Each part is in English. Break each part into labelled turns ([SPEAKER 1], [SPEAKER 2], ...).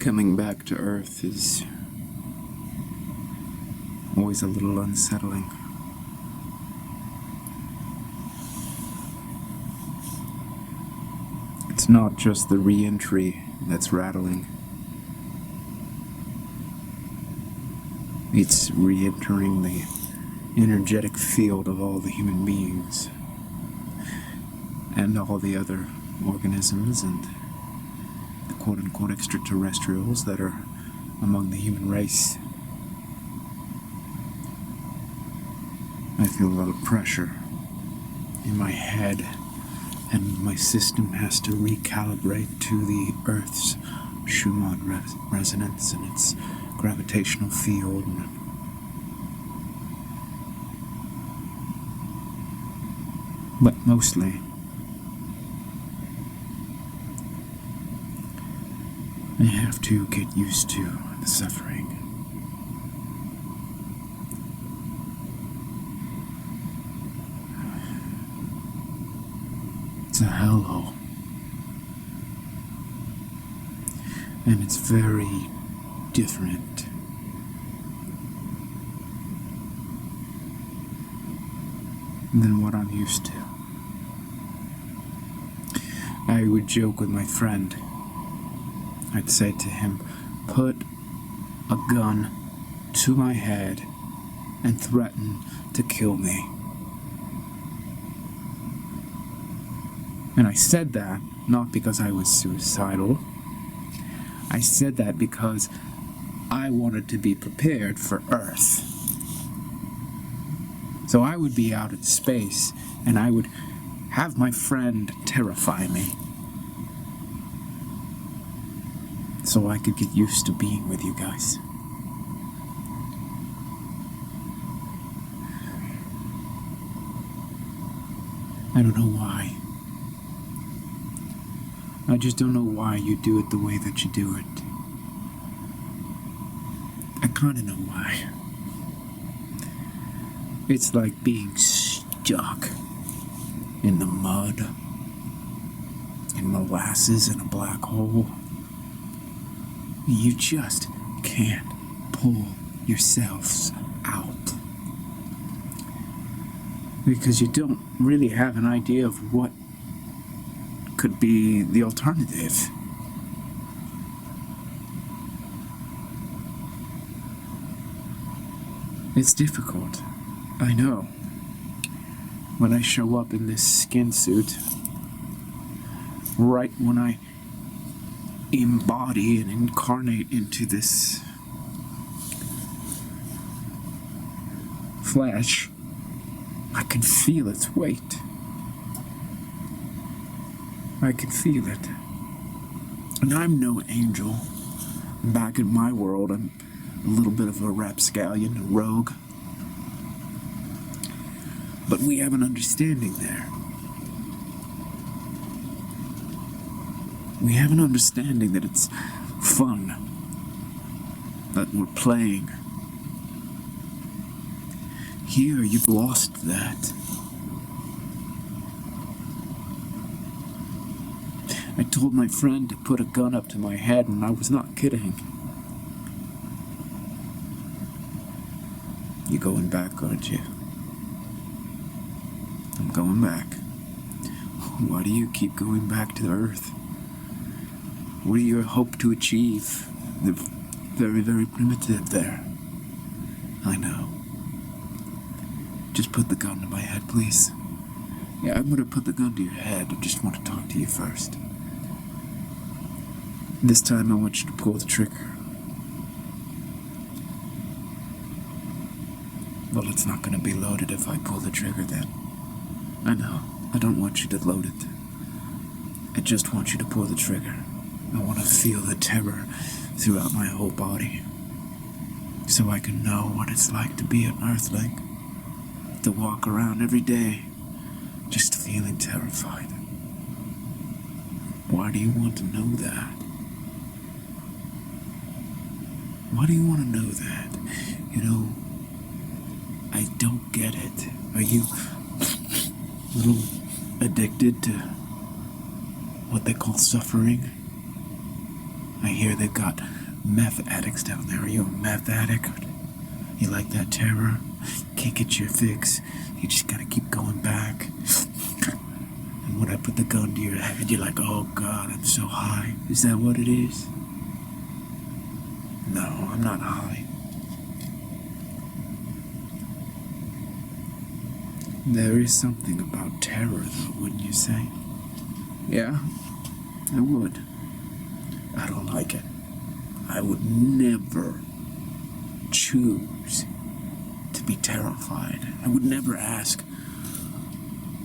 [SPEAKER 1] Coming back to Earth is always a little unsettling. It's not just the re-entry that's rattling. It's re-entering the energetic field of all the human beings and all the other organisms and the quote-unquote extraterrestrials that are among the human race. I feel a lot of pressure in my head, and my system has to recalibrate to the Earth's Schumann resonance and its gravitational field. But mostly, I have to get used to the suffering. It's a hellhole. And it's very different. Than what I'm used to. I would joke with my friend. I'd say to him, put a gun to my head and threaten to kill me. And I said that not because I was suicidal. I said that because I wanted to be prepared for Earth. So I would be out in space, and I would have my friend terrify me. So I could get used to being with you guys. I don't know why. I just don't know why you do it the way that you do it. I kinda know why. It's like being stuck in the mud, in molasses, in a black hole. You just can't pull yourselves out. Because you don't really have an idea of what could be the alternative. It's difficult. I know. When I show up in this skin suit, right when I embody and incarnate into this flesh, I can feel its weight. I can feel it. And I'm no angel. Back in my world, I'm a little bit of a rapscallion, a rogue. But we have an understanding there. We have an understanding that it's fun, that we're playing. Here, you've lost that. I told my friend to put a gun up to my head, and I was not kidding. You're going back, aren't you? I'm going back. Why do you keep going back to the Earth? What do you hope to achieve? They're very, very primitive there. I know. Just put the gun to my head, please. Yeah, I'm gonna put the gun to your head. I just want to talk to you first. This time I want you to pull the trigger. Well, it's not gonna be loaded if I pull the trigger then. I know. I don't want you to load it. I just want you to pull the trigger. I want to feel the terror throughout my whole body. So I can know what it's like to be an Earthling. To walk around every day just feeling terrified. Why do you want to know that? Why do you want to know that? You know, I don't get it. Are you a little addicted to what they call suffering? I hear they've got meth addicts down there. Are you a meth addict? You like that terror? Can't get your fix. You just gotta keep going back. And when I put the gun to your head, you're like, oh God, I'm so high. Is that what it is? No, I'm not high. There is something about terror, though, wouldn't you say? Yeah, I would. I don't like it. I would never choose to be terrified. I would never ask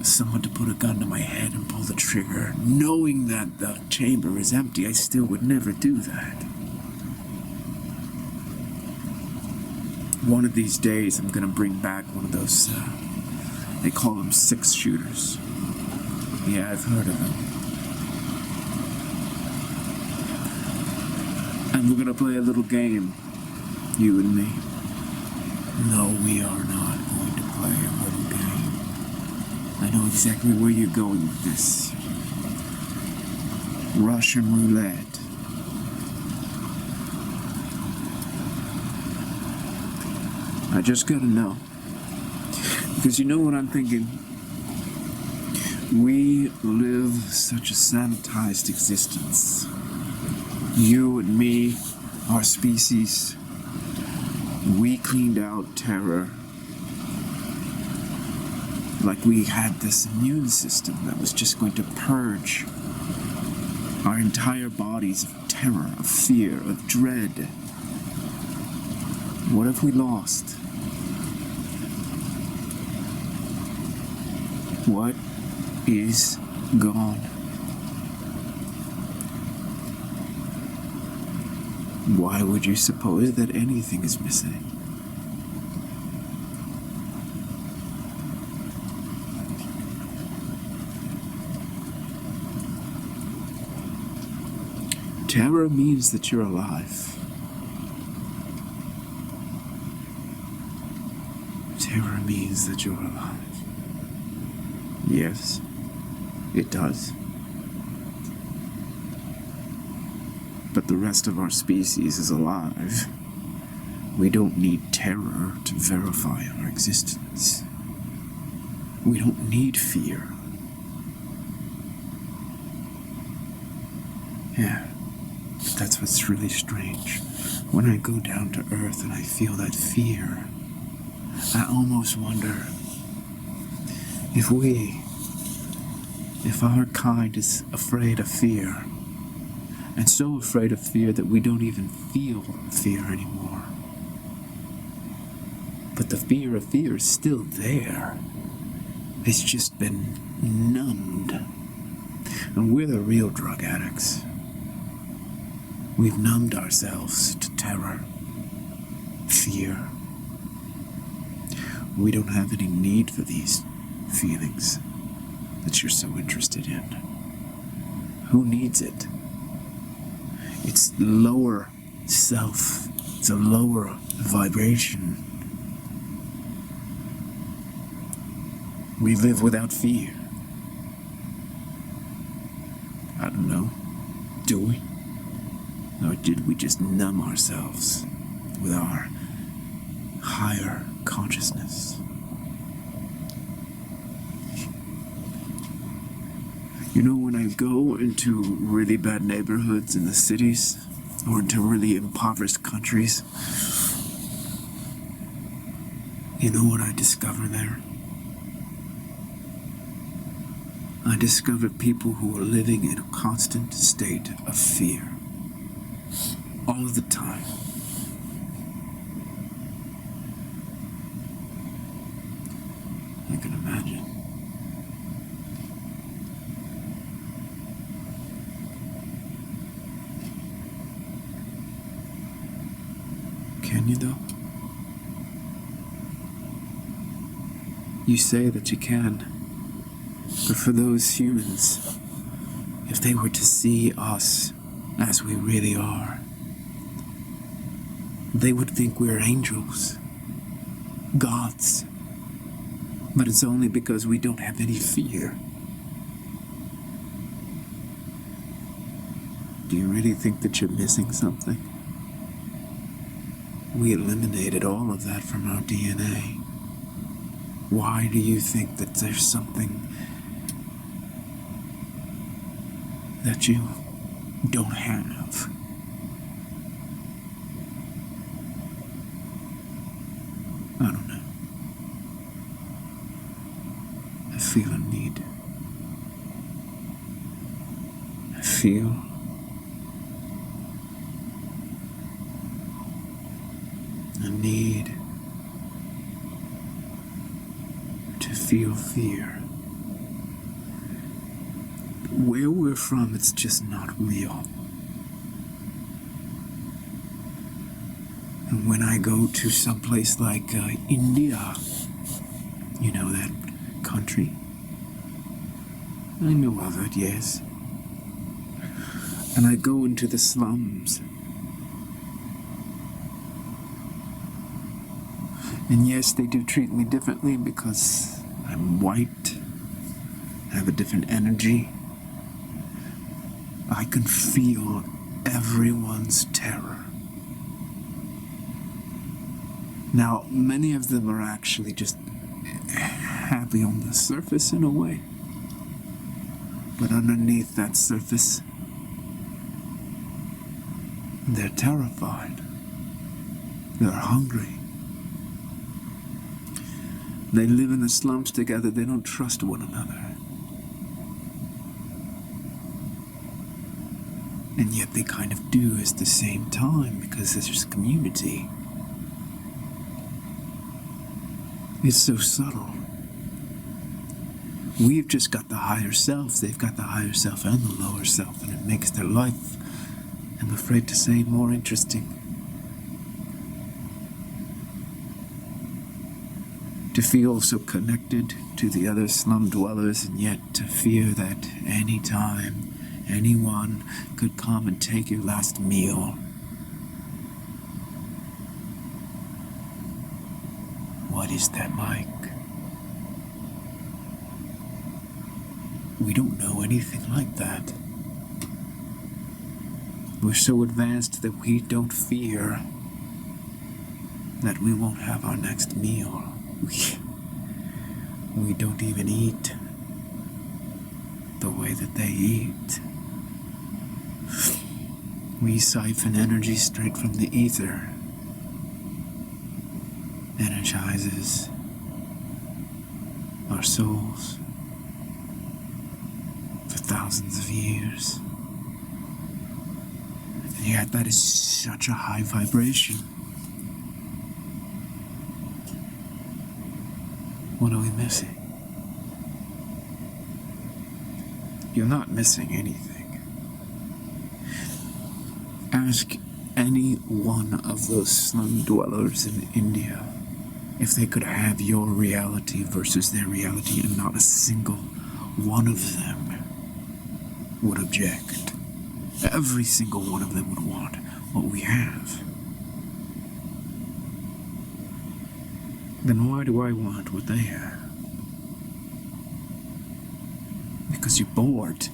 [SPEAKER 1] someone to put a gun to my head and pull the trigger. Knowing that the chamber is empty, I still would never do that. One of these days, I'm gonna bring back one of those, they call them 6-shooters. Yeah, I've heard of them. And we're gonna play a little game, you and me. No, we are not going to play a little game. I know exactly where you're going with this. Russian roulette. I just gotta know. Because you know what I'm thinking? We live such a sanitized existence. You and me, our species, we cleaned out terror like we had this immune system that was just going to purge our entire bodies of terror, of fear, of dread. What have we lost? What is gone? Why would you suppose that anything is missing? Terror means that you're alive. Terror means that you're alive. Yes, it does. But the rest of our species is alive. We don't need terror to verify our existence. We don't need fear. Yeah, but that's what's really strange. When I go down to Earth and I feel that fear, I almost wonder if our kind is afraid of fear, and so afraid of fear that we don't even feel fear anymore. But the fear of fear is still there. It's just been numbed. And we're the real drug addicts. We've numbed ourselves to terror, fear. We don't have any need for these feelings that you're so interested in. Who needs it? It's lower self. It's a lower vibration. We live without fear. I don't know. Do we? Or did we just numb ourselves with our higher consciousness? You know, when I go into really bad neighborhoods in the cities, or into really impoverished countries, you know what I discover there? I discover people who are living in a constant state of fear. All of the time. I can imagine. Can you, though? You say that you can. But for those humans, if they were to see us as we really are, they would think we're angels, gods. But it's only because we don't have any fear. Do you really think that you're missing something? We eliminated all of that from our DNA. Why do you think that there's something that you don't have? I don't know. I feel a need. I feel a need to feel fear. Where we're from, it's just not real. And when I go to someplace like India, you know that country? I know of it, yes. And I go into the slums. And yes, they do treat me differently because I'm white, I have a different energy. I can feel everyone's terror. Now, many of them are actually just happy on the surface in a way. But underneath that surface, they're terrified. They're hungry. They live in the slums together. They don't trust one another. And yet they kind of do at the same time because there's a community. It's so subtle. We've just got the higher self. They've got the higher self and the lower self, and it makes their life, I'm afraid to say, more interesting. To feel so connected to the other slum dwellers, and yet to fear that any time anyone could come and take your last meal. What is that like? We don't know anything like that. We're so advanced that we don't fear that we won't have our next meal. We don't even eat the way that they eat. We siphon energy straight from the ether. Energizes our souls for thousands of years. And yet that is such a high vibration. What are we missing? You're not missing anything. Ask any one of those slum dwellers in India if they could have your reality versus their reality, and not a single one of them would object. Every single one of them would want what we have. Then why do I want what they have? Because you're bored.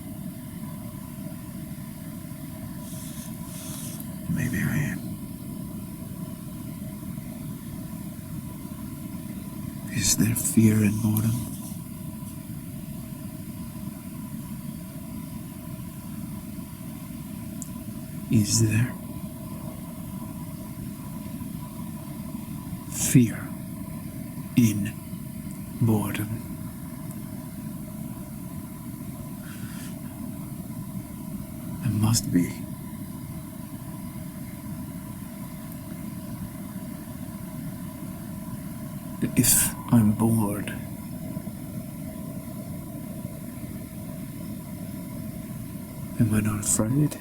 [SPEAKER 1] Maybe I am. Is there fear in boredom? Is there fear in boredom? There must be. If I'm bored, am I not afraid?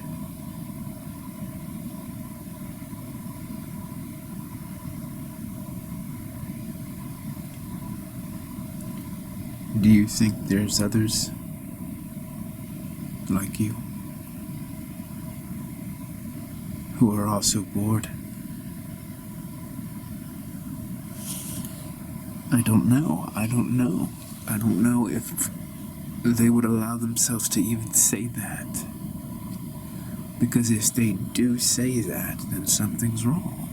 [SPEAKER 1] Do you think there's others like you who are also bored? I don't know. I don't know if they would allow themselves to even say that. Because if they do say that, then something's wrong.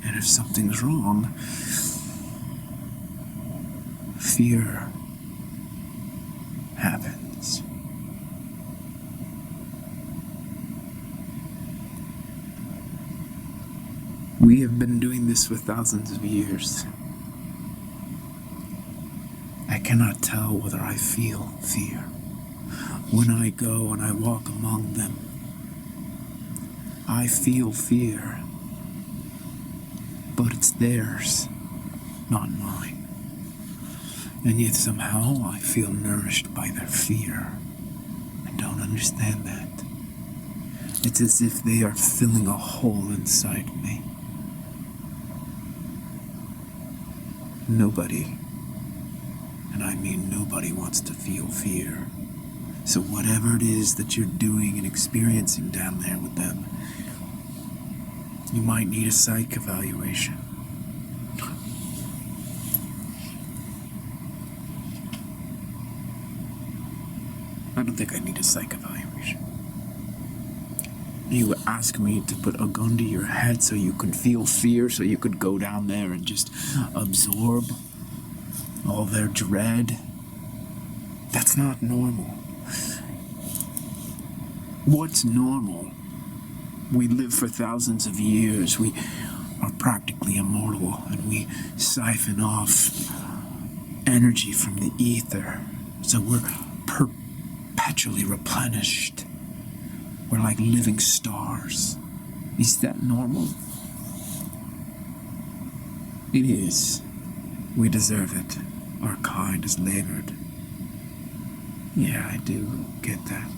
[SPEAKER 1] And if something's wrong, fear happens. We have been doing this for thousands of years. I cannot tell whether I feel fear. When I go and I walk among them, I feel fear, but it's theirs, not mine. And yet somehow I feel nourished by their fear. I don't understand that. It's as if they are filling a hole inside me. Nobody, and I mean nobody, wants to feel fear. So whatever it is that you're doing and experiencing down there with them, you might need a psych evaluation. I don't think I need a psych evaluation. You ask me to put a gun to your head so you could feel fear, so you could go down there and just absorb all their dread. That's not normal. What's normal? We live for thousands of years. We are practically immortal, and we siphon off energy from the ether. So we're perpetually replenished. We're like living stars. Is that normal? It is. We deserve it. Our kind has labored. Yeah, I do get that.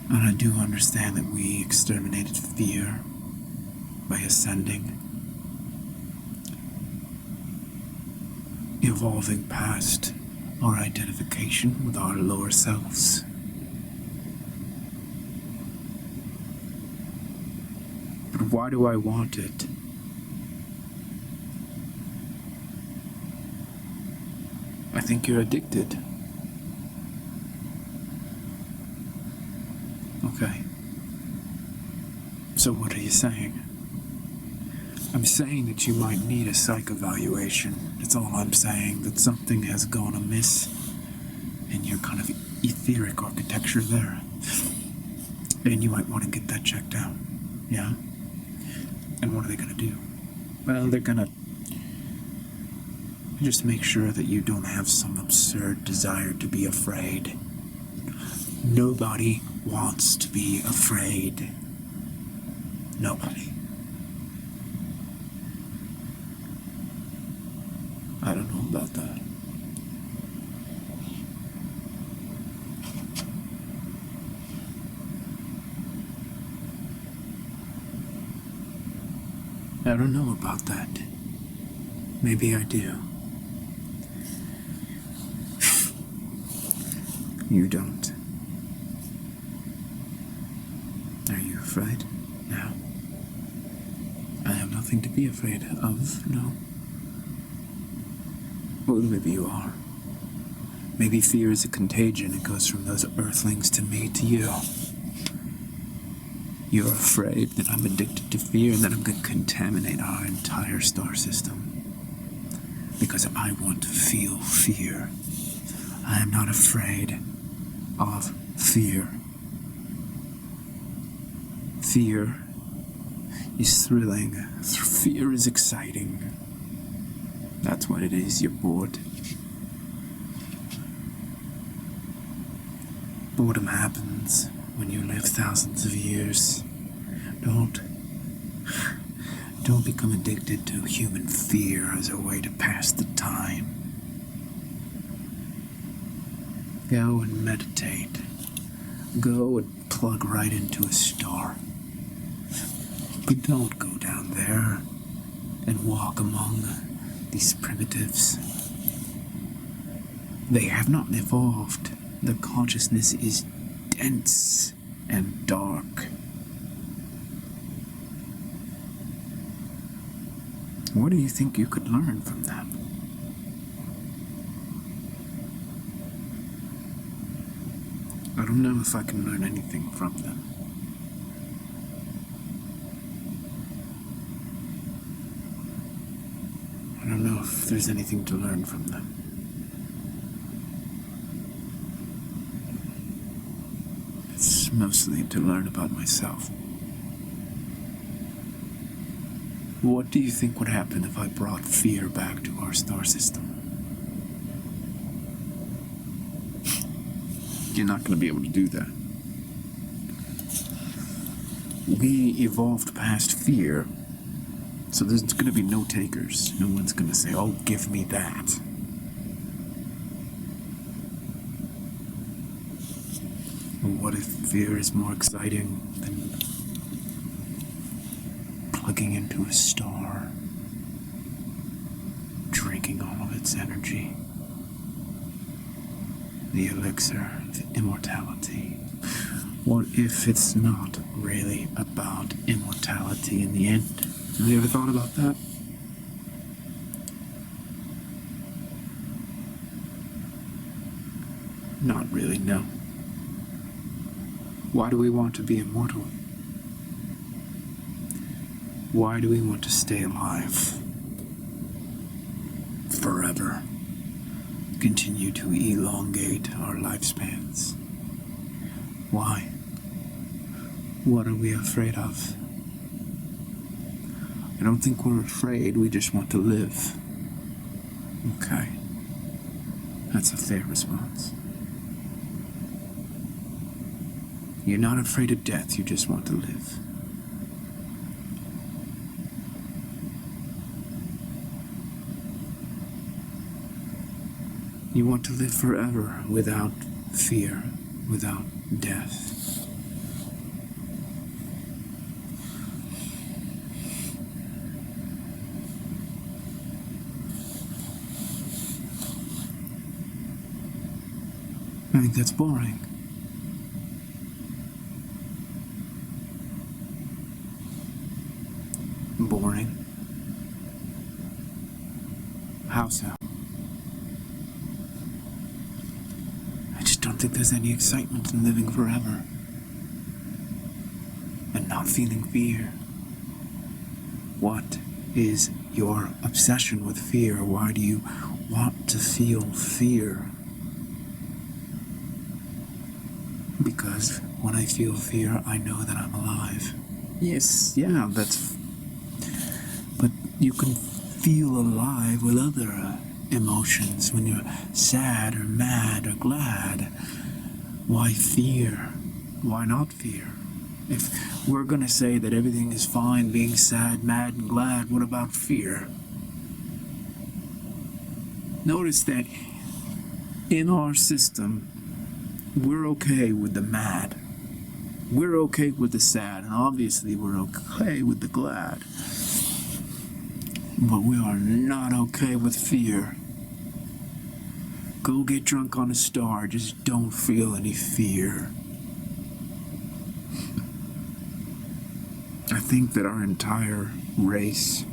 [SPEAKER 1] And I do understand that we exterminated fear by ascending, evolving past our identification with our lower selves. But why do I want it? I think you're addicted. Okay. So what are you saying? I'm saying that you might need a psych evaluation. That's all I'm saying. That something has gone amiss in your kind of etheric architecture there. And you might want to get that checked out. Yeah? And what are they going to do? Well, they're going to just make sure that you don't have some absurd desire to be afraid. Nobody wants to be afraid. Nobody. I don't know about that. I don't know about that. Maybe I do. You don't. Are you afraid? No. I have nothing to be afraid of, no. Well, maybe you are. Maybe fear is a contagion. It goes from those earthlings to me to you. You're afraid that I'm addicted to fear and that I'm going to contaminate our entire star system. Because I want to feel fear. I am not afraid of fear. Fear is thrilling. Fear is exciting. That's what it is. You're bored. Boredom happens when you live thousands of years. Don't become addicted to human fear as a way to pass the time. Go and meditate. Go and plug right into a star. But don't go down there and walk among these primitives. They have not evolved. Their consciousness is dense and dark. What do you think you could learn from them? I don't don't know if I can learn anything from them. I don't know if there's anything to learn from them. It's mostly to learn about myself. What do you think would happen if I brought fear back to our star system? You're not going to be able to do that. We evolved past fear, so there's going to be no takers. No one's going to say, oh, give me that. What if fear is more exciting than plugging into a star, drinking all of its energy? The elixir of immortality. What if it's not really about immortality in the end? Have you ever thought about that? Not really, no. Why do we want to be immortal? Why do we want to stay alive forever? Continue to elongate our lifespans. Why? What are we afraid of? I don't think we're afraid, we just want to live. Okay. That's a fair response. You're not afraid of death, you just want to live. You want to live forever without fear, without death. I think that's boring. Boring? How so? I don't think there's any excitement in living forever and not feeling fear. What is your obsession with fear? Why do you want to feel fear? Because when I feel fear, I know that I'm alive. Yes, yeah, that's... But you can feel alive with other emotions when you're sad or mad or glad. Why fear? Why not fear? If we're gonna say that everything is fine being sad, mad, and glad, what about fear? Notice that in our system, we're okay with the mad. We're okay with the sad, and obviously we're okay with the glad. But we are not okay with fear. Go get drunk on a star, just don't feel any fear. I think that our entire race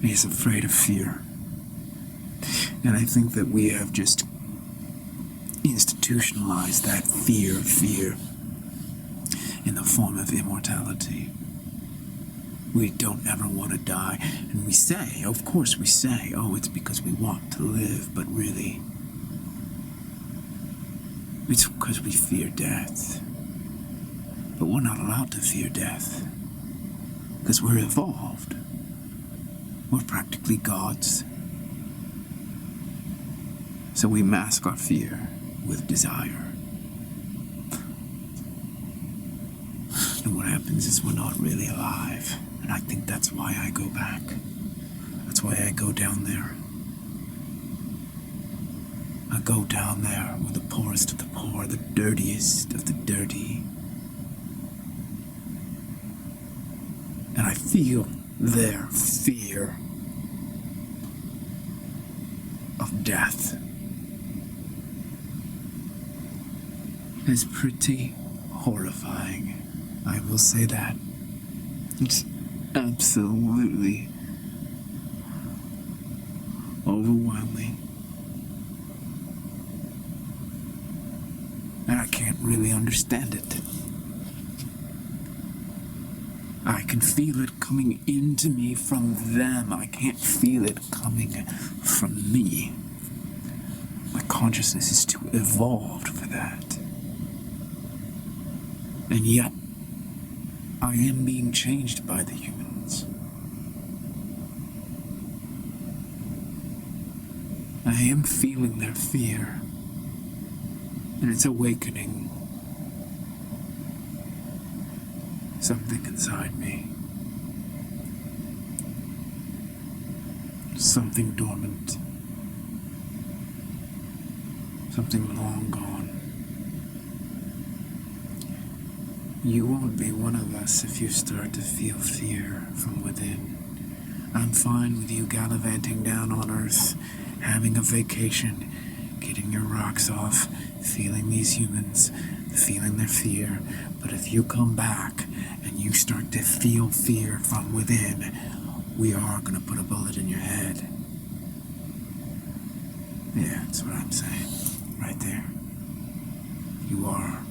[SPEAKER 1] is afraid of fear. And I think that we have just institutionalized that fear in the form of immortality. We don't ever want to die. And we say, of course we say, oh, it's because we want to live, but really, it's because we fear death. But we're not allowed to fear death, because we're evolved. We're practically gods. So we mask our fear with desire. And what happens is we're not really alive. And I think that's why I go back. That's why I go down there. I go down there with the poorest of the poor, the dirtiest of the dirty. And I feel their fear of death. It's pretty horrifying. I will say that. It's absolutely overwhelming. and I can't really understand it. I can feel it coming into me from them. I can't feel it coming from me. My consciousness is too evolved for that. And yet, I am being changed by the humans. I am feeling their fear, and it's awakening something inside me. Something dormant. Something long gone. You won't be one of us if you start to feel fear from within. I'm fine with you gallivanting down on Earth, having a vacation, getting your rocks off, feeling these humans, feeling their fear. But if you come back and you start to feel fear from within, we are going to put a bullet in your head. Yeah, that's what I'm saying. Right there. You are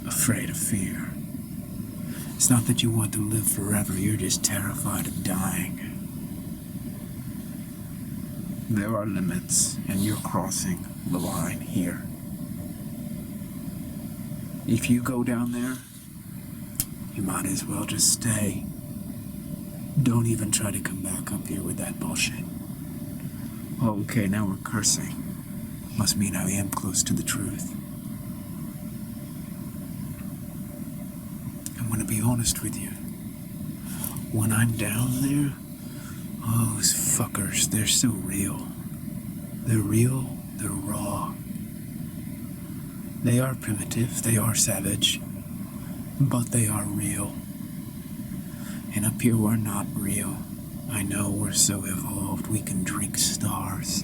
[SPEAKER 1] afraid of fear. It's not that you want to live forever, you're just terrified of dying. There are limits, and you're crossing the line here. If you go down there, you might as well just stay. Don't even try to come back up here with that bullshit. Okay, now we're cursing. Must mean I am close to the truth. I'm gonna be honest with you. When I'm down there, those fuckers, they're so real. They're real, they're raw. They are primitive, they are savage, but they are real. And up here we're not real. I know we're so evolved we can drink stars.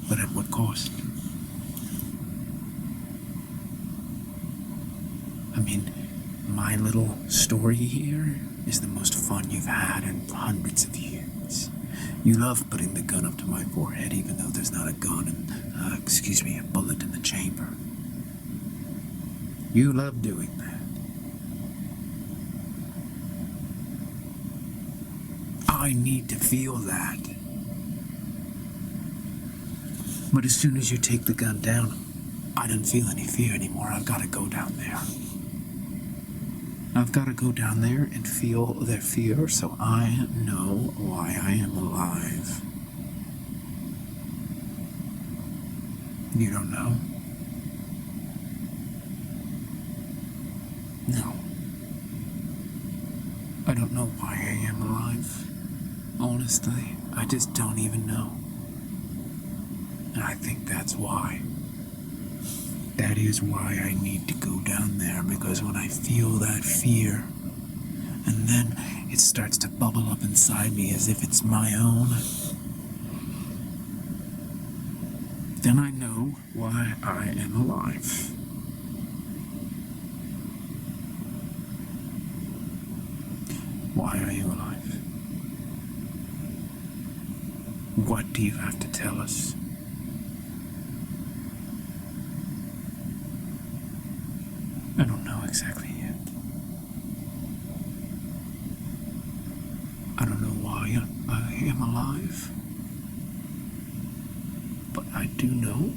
[SPEAKER 1] But at what cost? I mean, my little story here is the most fun you've had in hundreds of years. You love putting the gun up to my forehead even though there's not a gun and, a bullet in the chamber. You love doing that. I need to feel that. But as soon as you take the gun down, I don't feel any fear anymore. I've got to go down there. I've got to go down there and feel their fear so I know why I am alive. You don't know? No. I don't know why I am alive. Honestly, I just don't even know. And I think that's why. That is why I need to go down there, because when I feel that fear, and then it starts to bubble up inside me as if it's my own, then I know why I am alive. Why are you alive? What do you have to tell us? I don't know exactly yet. I don't know why I am alive. But I do know